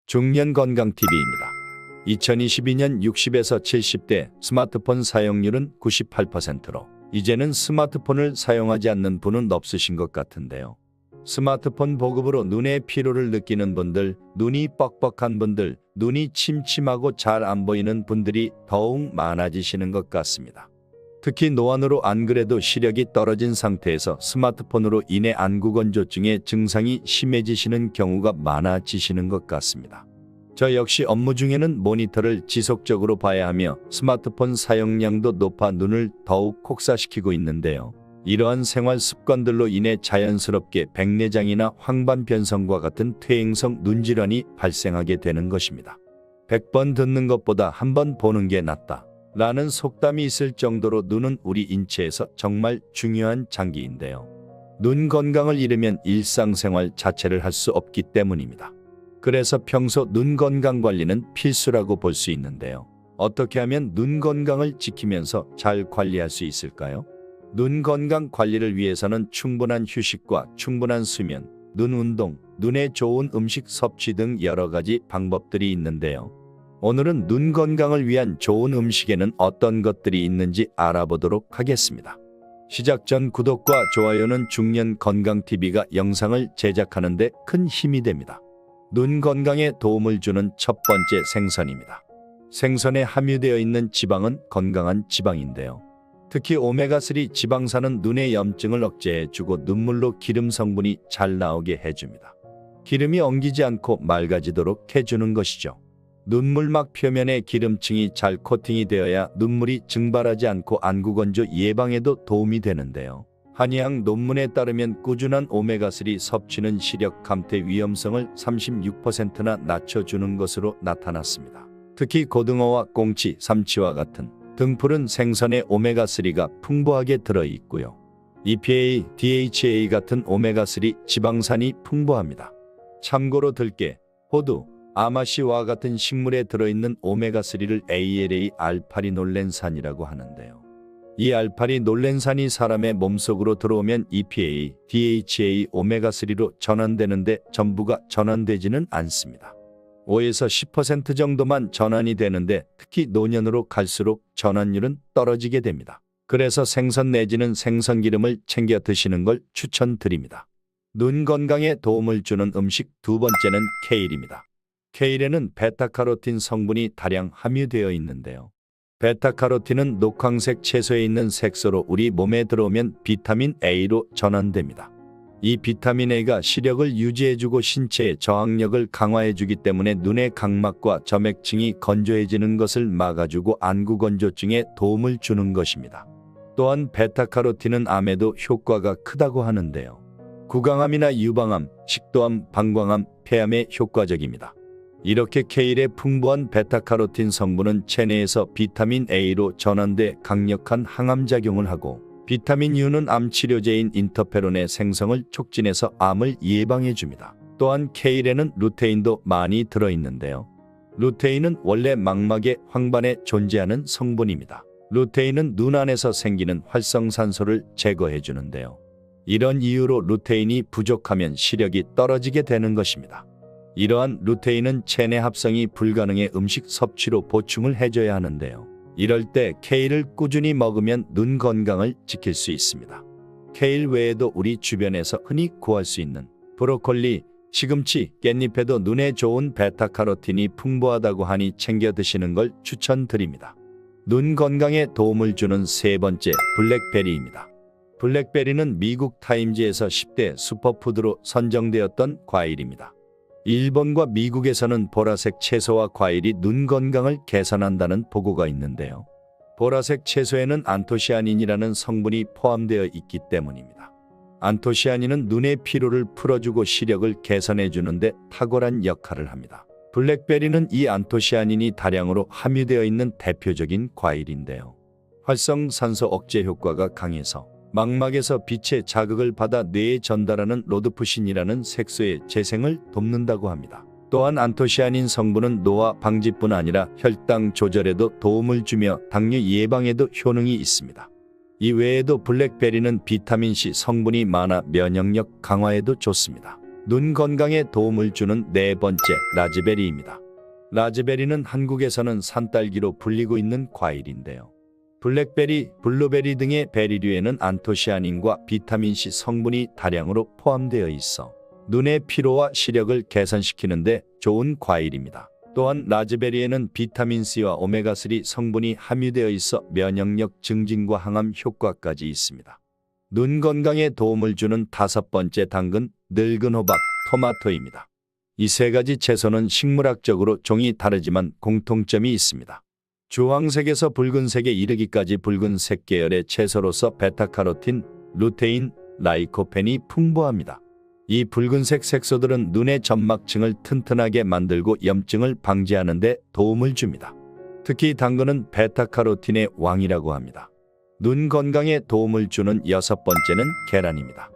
중년 건강 TV입니다. 2022년 60에서 70대 스마트폰 사용률은 98%로 이제는 스마트폰을 사용하지 않는 분은 없으신 것 같은데요. 스마트폰 보급으로 눈의 피로를 느끼는 분들, 눈이 뻑뻑한 분들, 눈이 침침하고 잘 안 보이는 분들이 더욱 많아지시는 것 같습니다. 특히 노안으로 안 그래도 시력이 떨어진 상태에서 스마트폰으로 인해 안구건조증의 증상이 심해지시는 경우가 많아지시는 것 같습니다. 저 역시 업무 중에는 모니터를 지속적으로 봐야 하며 스마트폰 사용량도 높아 눈을 더욱 kok사시키고 있는데요. 이러한 생활 습관들로 인해 자연스럽게 백내장이나 황반변성과 같은 퇴행성 눈질환이 발생하게 되는 것입니다. 100번 듣는 것보다 한 번 보는 게 낫다 라는 속담이 있을 정도로 눈은 우리 인체에서 정말 중요한 장기인데요. 눈 건강을 잃으면 일상생활 자체를 할 수 없기 때문입니다. 그래서 평소 눈 건강 관리는 필수라고 볼 수 있는데요. 어떻게 하면 눈 건강을 지키면서 잘 관리할 수 있을까요? 눈 건강 관리를 위해서는 충분한 휴식과 충분한 수면, 눈 운동, 눈에 좋은 음식 섭취 등 여러 가지 방법들이 있는데요. 오늘은 눈 건강을 위한 좋은 음식에는 어떤 것들이 있는지 알아보도록 하겠습니다. 시작 전 구독과 좋아요는 중년 건강TV가 영상을 제작하는 데 큰 힘이 됩니다. 눈 건강에 도움을 주는 첫 번째 생선입니다. 생선에 함유되어 있는 지방은 건강한 지방인데요. 특히 오메가3 지방산은 눈의 염증을 억제해주고 눈물로 기름 성분이 잘 나오게 해줍니다. 기름이 엉기지 않고 맑아지도록 해주는 것이죠. 눈물막 표면에 기름층이 잘 코팅이 되어야 눈물이 증발하지 않고 안구건조 예방에도 도움이 되는데요. 한의학 논문에 따르면 꾸준한 오메가3 섭취는 시력 감퇴 위험성을 36%나 낮춰주는 것으로 나타났습니다. 특히 고등어와 꽁치, 삼치와 같은 등푸른 생선에 오메가3가 풍부하게 들어있고요. EPA, DHA 같은 오메가3 지방산이 풍부합니다. 참고로 들깨, 호두, 아마씨와 같은 식물에 들어있는 오메가3를 ALA 알파리놀렌산이라고 하는데요. 이 알파리놀렌산이 사람의 몸속으로 들어오면 EPA, DHA, 오메가3로 전환되는데 전부가 전환되지는 않습니다. 5에서 10% 정도만 전환이 되는데 특히 노년으로 갈수록 전환율은 떨어지게 됩니다. 그래서 생선 내지는 생선기름을 챙겨 드시는 걸 추천드립니다. 눈 건강에 도움을 주는 음식 두 번째는 케일입니다. 케일에는 베타카로틴 성분이 다량 함유되어 있는데요. 베타카로틴은 녹황색 채소에 있는 색소로 우리 몸에 들어오면 비타민 A로 전환됩니다. 이 비타민 A가 시력을 유지해주고 신체의 저항력을 강화해주기 때문에 눈의 각막과 점액층이 건조해지는 것을 막아주고 안구건조증에 도움을 주는 것입니다. 또한 베타카로틴은 암에도 효과가 크다고 하는데요. 구강암이나 유방암, 식도암, 방광암, 폐암에 효과적입니다. 이렇게 케일의 풍부한 베타카로틴 성분은 체내에서 비타민 A로 전환돼 강력한 항암작용을 하고 비타민 U는 암치료제인 인터페론의 생성을 촉진해서 암을 예방해줍니다. 또한 케일에는 루테인도 많이 들어있는데요. 루테인은 원래 망막의 황반에 존재하는 성분입니다. 루테인은 눈 안에서 생기는 활성산소를 제거해주는데요. 이런 이유로 루테인이 부족하면 시력이 떨어지게 되는 것입니다. 이러한 루테인은 체내 합성이 불가능해 음식 섭취로 보충을 해줘야 하는데요. 이럴 때 케일을 꾸준히 먹으면 눈 건강을 지킬 수 있습니다. 케일 외에도 우리 주변에서 흔히 구할 수 있는 브로콜리, 시금치, 깻잎에도 눈에 좋은 베타카로틴이 풍부하다고 하니 챙겨 드시는 걸 추천드립니다. 눈 건강에 도움을 주는 세 번째 블랙베리입니다. 블랙베리는 미국 타임즈에서 10대 슈퍼푸드로 선정되었던 과일입니다. 일본과 미국에서는 보라색 채소와 과일이 눈 건강을 개선한다는 보고가 있는데요. 보라색 채소에는 안토시아닌이라는 성분이 포함되어 있기 때문입니다. 안토시아닌은 눈의 피로를 풀어주고 시력을 개선해주는데 탁월한 역할을 합니다. 블랙베리는 이 안토시아닌이 다량으로 함유되어 있는 대표적인 과일인데요. 활성산소 억제 효과가 강해서 망막에서 빛의 자극을 받아 뇌에 전달하는 로드푸신이라는 색소의 재생을 돕는다고 합니다. 또한 안토시아닌 성분은 노화 방지뿐 아니라 혈당 조절에도 도움을 주며 당뇨 예방에도 효능이 있습니다. 이 외에도 블랙베리는 비타민C 성분이 많아 면역력 강화에도 좋습니다. 눈 건강에 도움을 주는 네 번째, 라즈베리입니다. 라즈베리는 한국에서는 산딸기로 불리고 있는 과일인데요. 블랙베리, 블루베리 등의 베리류에는 안토시아닌과 비타민C 성분이 다량으로 포함되어 있어 눈의 피로와 시력을 개선시키는 데 좋은 과일입니다. 또한 라즈베리에는 비타민C와 오메가3 성분이 함유되어 있어 면역력 증진과 항암 효과까지 있습니다. 눈 건강에 도움을 주는 다섯 번째 당근, 늙은 호박, 토마토입니다. 이 세 가지 채소는 식물학적으로 종이 다르지만 공통점이 있습니다. 주황색에서 붉은색에 이르기까지 붉은색 계열의 채소로서 베타카로틴, 루테인, 라이코펜이 풍부합니다. 이 붉은색 색소들은 눈의 점막층을 튼튼하게 만들고 염증을 방지하는 데 도움을 줍니다. 특히 당근은 베타카로틴의 왕이라고 합니다. 눈 건강에 도움을 주는 여섯 번째는 계란입니다.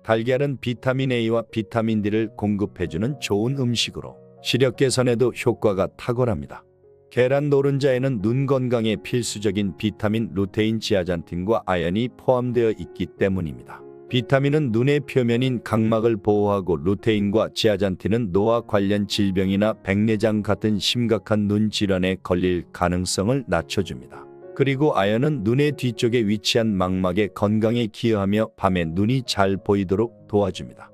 달걀은 비타민 A와 비타민 D를 공급해주는 좋은 음식으로 시력 개선에도 효과가 탁월합니다. 계란 노른자에는 눈 건강에 필수적인 비타민 루테인 지아잔틴과 아연이 포함되어 있기 때문입니다. 비타민은 눈의 표면인 각막을 보호하고 루테인과 지아잔틴은 노화 관련 질병이나 백내장 같은 심각한 눈 질환에 걸릴 가능성을 낮춰줍니다. 그리고 아연은 눈의 뒤쪽에 위치한 망막의 건강에 기여하며 밤에 눈이 잘 보이도록 도와줍니다.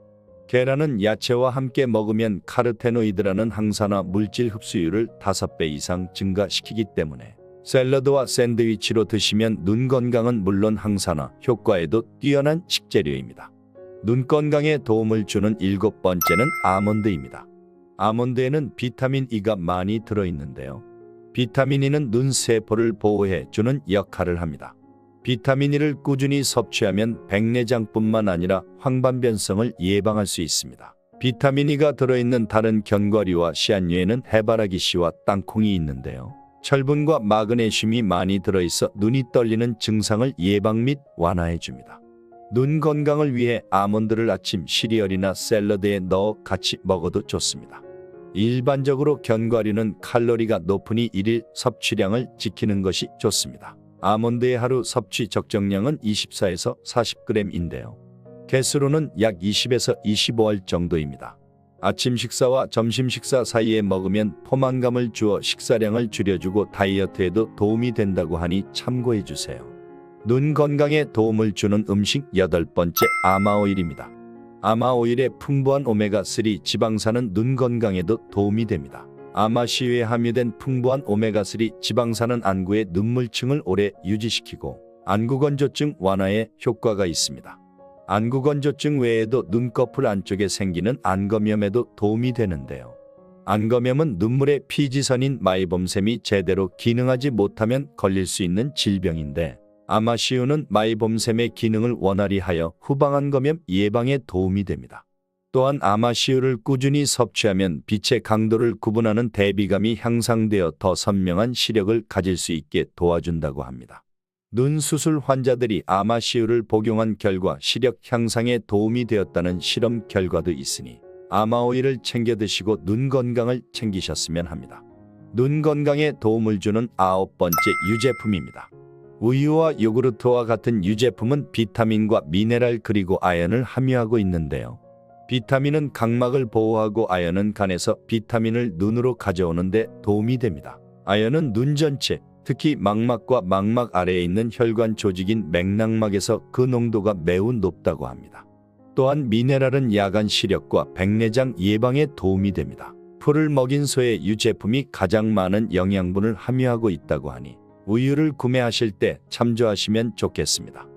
계란은 야채와 함께 먹으면 카르테노이드라는 항산화 물질 흡수율을 5배 이상 증가시키기 때문에 샐러드와 샌드위치로 드시면 눈 건강은 물론 항산화 효과에도 뛰어난 식재료입니다. 눈 건강에 도움을 주는 일곱 번째는 아몬드입니다. 아몬드에는 비타민 E가 많이 들어있는데요. 비타민 E는 눈 세포를 보호해 주는 역할을 합니다. 비타민 E를 꾸준히 섭취하면 백내장뿐만 아니라 황반변성을 예방할 수 있습니다. 비타민 E가 들어있는 다른 견과류와 씨앗류에는 해바라기 씨와 땅콩이 있는데요. 철분과 마그네슘이 많이 들어있어 눈이 떨리는 증상을 예방 및 완화해 줍니다. 눈 건강을 위해 아몬드를 아침 시리얼이나 샐러드에 넣어 같이 먹어도 좋습니다. 일반적으로 견과류는 칼로리가 높으니 일일 섭취량을 지키는 것이 좋습니다. 아몬드의 하루 섭취 적정량은 24에서 40g인데요. 개수로는 약 20에서 25알 정도입니다. 아침 식사와 점심 식사 사이에 먹으면 포만감을 주어 식사량을 줄여주고 다이어트에도 도움이 된다고 하니 참고해 주세요. 눈 건강에 도움을 주는 음식 여덟 번째, 아마오일입니다. 아마오일의 풍부한 오메가3 지방산은 눈 건강에도 도움이 됩니다. 아마씨유에 함유된 풍부한 오메가3 지방산은 안구의 눈물층을 오래 유지시키고 안구건조증 완화에 효과가 있습니다. 안구건조증 외에도 눈꺼풀 안쪽에 생기는 안검염에도 도움이 되는데요. 안검염은 눈물의 피지선인 마이봄샘이 제대로 기능하지 못하면 걸릴 수 있는 질병인데 아마씨유는 마이봄샘의 기능을 원활히 하여 후방안검염 예방에 도움이 됩니다. 또한 아마씨유를 꾸준히 섭취하면 빛의 강도를 구분하는 대비감이 향상되어 더 선명한 시력을 가질 수 있게 도와준다고 합니다. 눈 수술 환자들이 아마씨유를 복용한 결과 시력 향상에 도움이 되었다는 실험 결과도 있으니 아마오일을 챙겨 드시고 눈 건강을 챙기셨으면 합니다. 눈 건강에 도움을 주는 아홉 번째, 유제품입니다. 우유와 요구르트와 같은 유제품은 비타민과 미네랄 그리고 아연을 함유하고 있는데요. 비타민은 각막을 보호하고 아연은 간에서 비타민을 눈으로 가져오는 데 도움이 됩니다. 아연은 눈 전체, 특히 망막과 망막 아래에 있는 혈관 조직인 맥락막에서 그 농도가 매우 높다고 합니다. 또한 미네랄은 야간 시력과 백내장 예방에 도움이 됩니다. 풀을 먹인 소의 유제품이 가장 많은 영양분을 함유하고 있다고 하니 우유를 구매하실 때 참조하시면 좋겠습니다.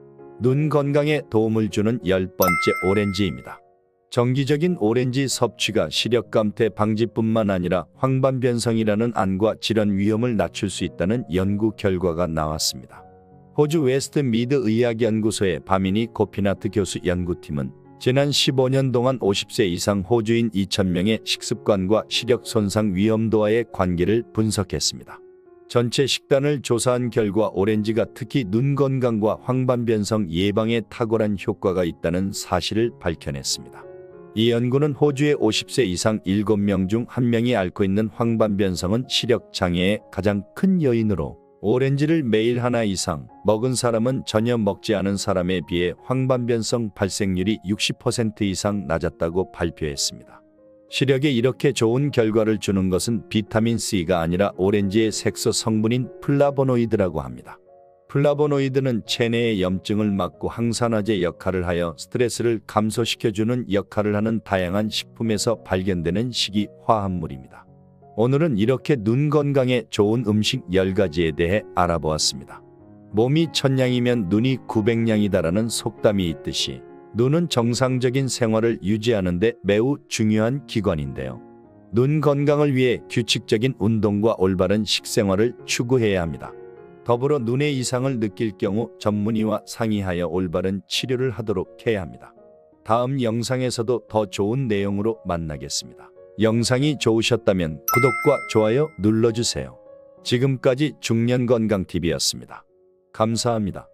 눈 건강에 도움을 주는 열 번째, 오렌지입니다. 정기적인 오렌지 섭취가 시력 감퇴 방지뿐만 아니라 황반변성이라는 안과 질환 위험을 낮출 수 있다는 연구 결과가 나왔습니다. 호주 웨스트 미드 의학연구소의 바미니 코피나트 교수 연구팀은 지난 15년 동안 50세 이상 호주인 2,000명의 식습관과 시력 손상 위험도와의 관계를 분석했습니다. 전체 식단을 조사한 결과 오렌지가 특히 눈 건강과 황반변성 예방에 탁월한 효과가 있다는 사실을 밝혀냈습니다. 이 연구는 호주의 50세 이상 7명 중 1명이 앓고 있는 황반변성은 시력 장애의 가장 큰 요인으로 오렌지를 매일 하나 이상 먹은 사람은 전혀 먹지 않은 사람에 비해 황반변성 발생률이 60% 이상 낮았다고 발표했습니다. 시력에 이렇게 좋은 결과를 주는 것은 비타민C가 아니라 오렌지의 색소 성분인 플라보노이드라고 합니다. 플라보노이드는 체내의 염증을 막고 항산화제 역할을 하여 스트레스를 감소시켜주는 역할을 하는 다양한 식품에서 발견되는 식이 화합물입니다. 오늘은 이렇게 눈 건강에 좋은 음식 10가지에 대해 알아보았습니다. 몸이 1000냥이면 눈이 900냥이다라는 속담이 있듯이 눈은 정상적인 생활을 유지하는 데 매우 중요한 기관인데요. 눈 건강을 위해 규칙적인 운동과 올바른 식생활을 추구해야 합니다. 더불어 눈의 이상을 느낄 경우 전문의와 상의하여 올바른 치료를 하도록 해야 합니다. 다음 영상에서도 더 좋은 내용으로 만나겠습니다. 영상이 좋으셨다면 구독과 좋아요 눌러주세요. 지금까지 중년건강TV였습니다. 감사합니다.